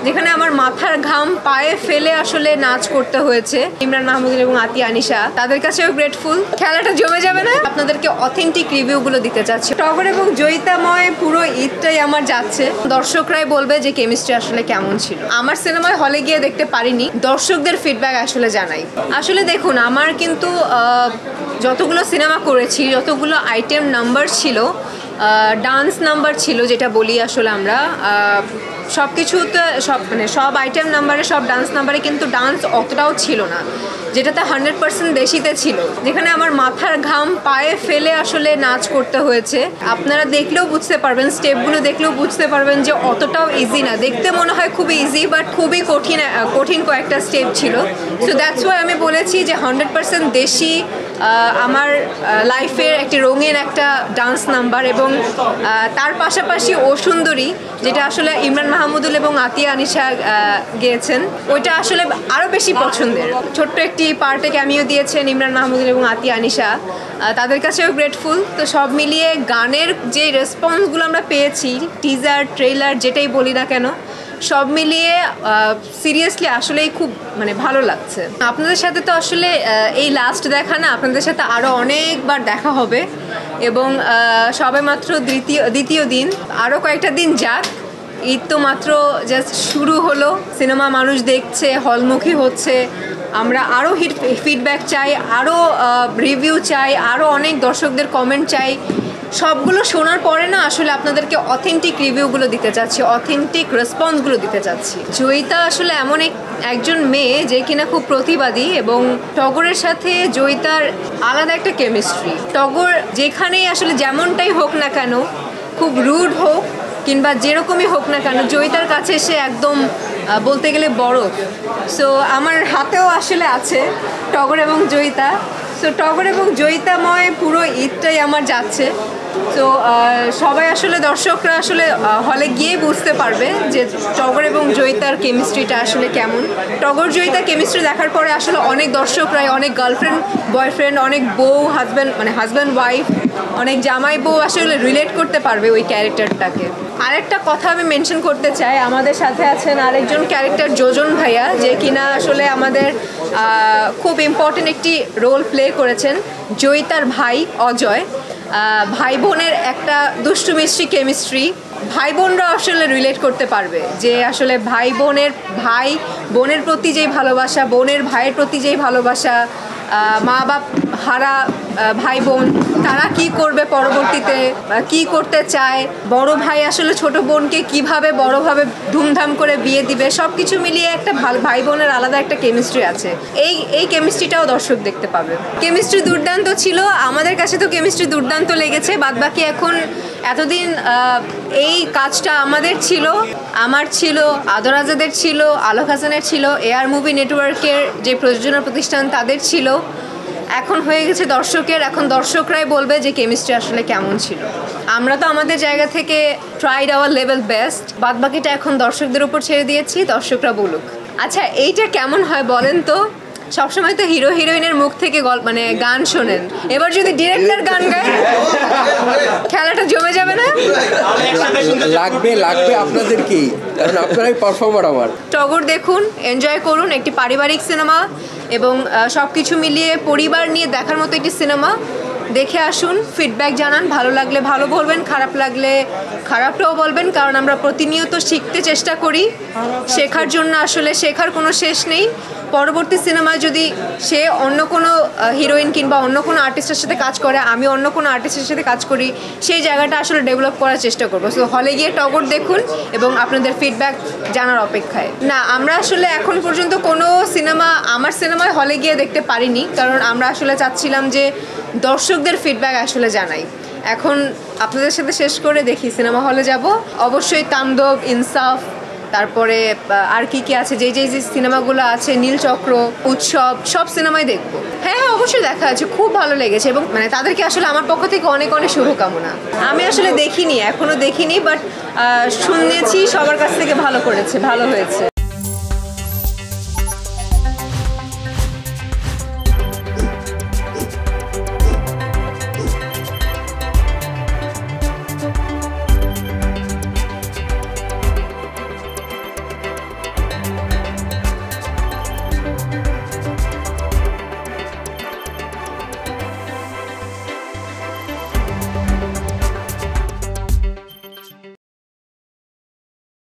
যেখানে আমার মাথার ঘাম পায়ে ফেলে আসলে নাচ করতে হয়েছে। ইমরান মাহমুদ এবং আতিয়া আনিশা, তাদের কাছেও গ্রেটফুল। খেলাটা জমে যাবে না? আপনাদেরকে অথেন্টিক রিভিউগুলো দিতে চাচ্ছি। টগর এবং জয়িতাময় পুরো ঈদটাই আমার যাচ্ছে। দর্শকরাই বলবে যে কেমিস্ট্রি আসলে কেমন ছিল। আমার সিনেমায় হলে গিয়ে দেখতে পারিনি, দর্শকদের ফিডব্যাক আসলে জানাই। আসলে দেখুন, আমার কিন্তু যতগুলো সিনেমা করেছি, যতগুলো আইটেম নাম্বার ছিল, ডান্স নাম্বার ছিল, যেটা বলি আসলে আমরা সব কিছুতে সব আইটেম নাম্বারে, সব ডান্স নাম্বারে কিন্তু ডান্স অতটাও ছিল না, যেটাতে 100% বেশিতে ছিল। যেখানে আমার মাথার ঘাম পায়ে ফেলে আসলে নাচ করতে হয়েছে। আপনারা দেখলেও বুঝতে পারবেন, স্টেপগুলো দেখলেও বুঝতে পারবেন যে অতটাও ইজি না। দেখতে মনে হয় খুবই ইজি, বাট খুবই কঠিন কয়েকটা স্টেপ ছিল। সো দ্যাটস ওয়াই আমি বলেছি যে 100% দেশি আমার লাইফের একটি রঙিন একটা ডান্স নাম্বার। এবং তার পাশাপাশি ও সুন্দরী, যেটা আসলে ইমরান মাহমুদুল এবং আতিয়া আনিশা গেয়েছেন, ওইটা আসলে আরও বেশি পছন্দের। ছোট্ট একটি পার্টে ক্যামিও দিয়েছেন ইমরান মাহমুদুল এবং আতিয়া আনিশা, তাদের কাছেও গ্রেটফুল। তো সব মিলিয়ে গানের যে রেসপন্সগুলো আমরা পেয়েছি, টিজার, ট্রেলার, যেটাই বলি না কেন, সব মিলিয়ে সিরিয়াসলি আসলেই খুব ভালো লাগছে। আপনাদের সাথে তো আসলে এই লাস্ট দেখা না, আপনাদের সাথে আরও অনেকবার দেখা হবে। এবং সবে মাত্র দ্বিতীয় দিন, আরও কয়েকটা দিন যাক। ঈদ তো মাত্র জাস্ট শুরু হলো, সিনেমা মানুষ দেখছে, হলমুখী হচ্ছে। আমরা আরও ফিডব্যাক চাই, আরও রিভিউ চাই, আরও অনেক দর্শকদের কমেন্ট চাই। সবগুলো শোনার পরে না আসলে আপনাদেরকে অথেন্টিক রিভিউগুলো দিতে চাচ্ছি, অথেন্টিক রেসপন্সগুলো দিতে চাচ্ছি। জয়িতা আসলে এমন একজন মেয়ে যে কিনা খুব প্রতিবাদী, এবং টগরের সাথে জয়িতার আলাদা একটা কেমিস্ট্রি। টগর যেখানেই আসলে যেমনটাই হোক না কেন, খুব রুড হোক কিংবা যেরকমই হোক না কেন, জয়িতার কাছে সে একদম বলতে গেলে বরফ। সো আমার হাতেও আসলে আছে টগর এবং জয়িতা। সো টগর এবং জয়িতাময় পুরো ঈদটাই আমার যাচ্ছে। তো সবাই আসলে, দর্শকরা আসলে হলে গিয়ে বুঝতে পারবে যে টগর এবং জয়িতার কেমিস্ট্রিটা আসলে কেমন। টগর জয়িতার কেমিস্ট্রি দেখার পরে আসলে অনেক দর্শকরাই, অনেক গার্লফ্রেন্ড বয়ফ্রেন্ড, অনেক বউ, হাজব্যান্ড ওয়াইফ, অনেক জামাই বউ আসলে রিলেট করতে পারবে ওই ক্যারেক্টারটাকে। আরেকটা কথা আমি মেনশন করতে চাই, আমাদের সাথে আছেন আরেকজন ক্যারেক্টার যোজন ভাইয়া, যে কিনা আসলে আমাদের খুব ইম্পর্টেন্ট একটি রোল প্লে করেছেন। জয়িতার ভাই অজয়, ভাই বোনের একটা দুষ্টু মিষ্টি কেমিস্ট্রি। ভাই বোনরা আসলে রিলেট করতে পারবে যে আসলে ভাই বোনের প্রতি যেই ভালোবাসা, বোনের ভাইয়ের প্রতি যেই ভালোবাসা, মা বাপ হারা ভাই বোন, তারা কি করবে পরবর্তীতে, কি করতে চায়, বড় ভাই আসলে ছোট বোনকে কিভাবে বড়ভাবে ধুমধাম করে বিয়ে দিবে, সব কিছু মিলিয়ে একটা ভাই বোনের আলাদা একটা কেমিস্ট্রি আছে। এই কেমিস্ট্রিটাও দর্শক দেখতে পাবে। কেমিস্ট্রি দুর্দান্ত ছিল, আমাদের কাছে তো কেমিস্ট্রি দুর্দান্ত লেগেছে। বাদবাকি এখন এতদিন এই কাজটা আমাদের ছিল, আমার ছিল, আদর আজাদের ছিল, আলোক হাসানের ছিল, এআর মুভি নেটওয়ার্কের যে প্রযোজনা প্রতিষ্ঠান তাদের ছিল। এখন হয়ে গেছে দর্শকের। এখন দর্শকরাই বলবে যে কেমিস্ট্রি আসলে কেমন ছিল। আমরা তো আমাদের জায়গা থেকে ট্রাইড আওয়ার লেভেল বেস্ট, বাদবাকিটা এখন দর্শকদের উপর ছেড়ে দিয়েছি, দর্শকরা বলুক। আচ্ছা, এইটা কেমন হয় বলেন তো? সবসময় তো হিরো হিরোইনের মুখ থেকে গান শোনেন, এবার যদি ডিরেক্টর গান গায়, খেলাটা জমে যাবে না? লাগবে আপনাদেরকেই, কারণ আপনারাই পারফর্মার। আমার টগর দেখুন, এনজয় করুন, একটি পারিবারিক সিনেমা এবং সব কিছু মিলিয়ে পরিবার নিয়ে দেখার মতো একটি সিনেমা। দেখে আসুন, ফিডব্যাক জানান, ভালো লাগলে ভালো বলবেন, খারাপ লাগলে খারাপটাও বলবেন, কারণ আমরা প্রতিনিয়ত শিখতে চেষ্টা করি। শেখার জন্য আসলে শেখার কোনো শেষ নেই। পরবর্তী সিনেমায় যদি সে অন্য কোনো হিরোইন কিংবা অন্য কোনো আর্টিস্টের সাথে কাজ করে, আমি অন্য কোনো আর্টিস্টের সাথে কাজ করি, সেই জায়গাটা আসলে ডেভেলপ করার চেষ্টা করবো। সো হলে গিয়ে টগর দেখুন এবং আপনাদের ফিডব্যাক জানার অপেক্ষায়। না, আমরা আসলে এখন পর্যন্ত কোনো আমার সিনেমায় হলে গিয়ে দেখতে পারিনি, কারণ আমরা আসলে চাচ্ছিলাম যে দর্শকদের ফিডব্যাক আসলে জানাই। এখন আপনাদের সাথে শেষ করে দেখি সিনেমা হলে যাব। অবশ্যই তাণ্ডব, ইনসাফ, তারপরে আর কি আছে, যে সিনেমাগুলো আছে, নীলচক্র, উৎসব, সব সিনেমাই দেখবো। হ্যাঁ, অবশ্যই দেখা আছে, খুব ভালো লেগেছে। এবং তাদেরকে আসলে আমার পক্ষ থেকে অনেক অনেক শুভকামনা। আমি আসলে দেখিনি, এখনো দেখিনি, বাট শুনেছি সবার কাছ থেকে ভালো হয়েছে।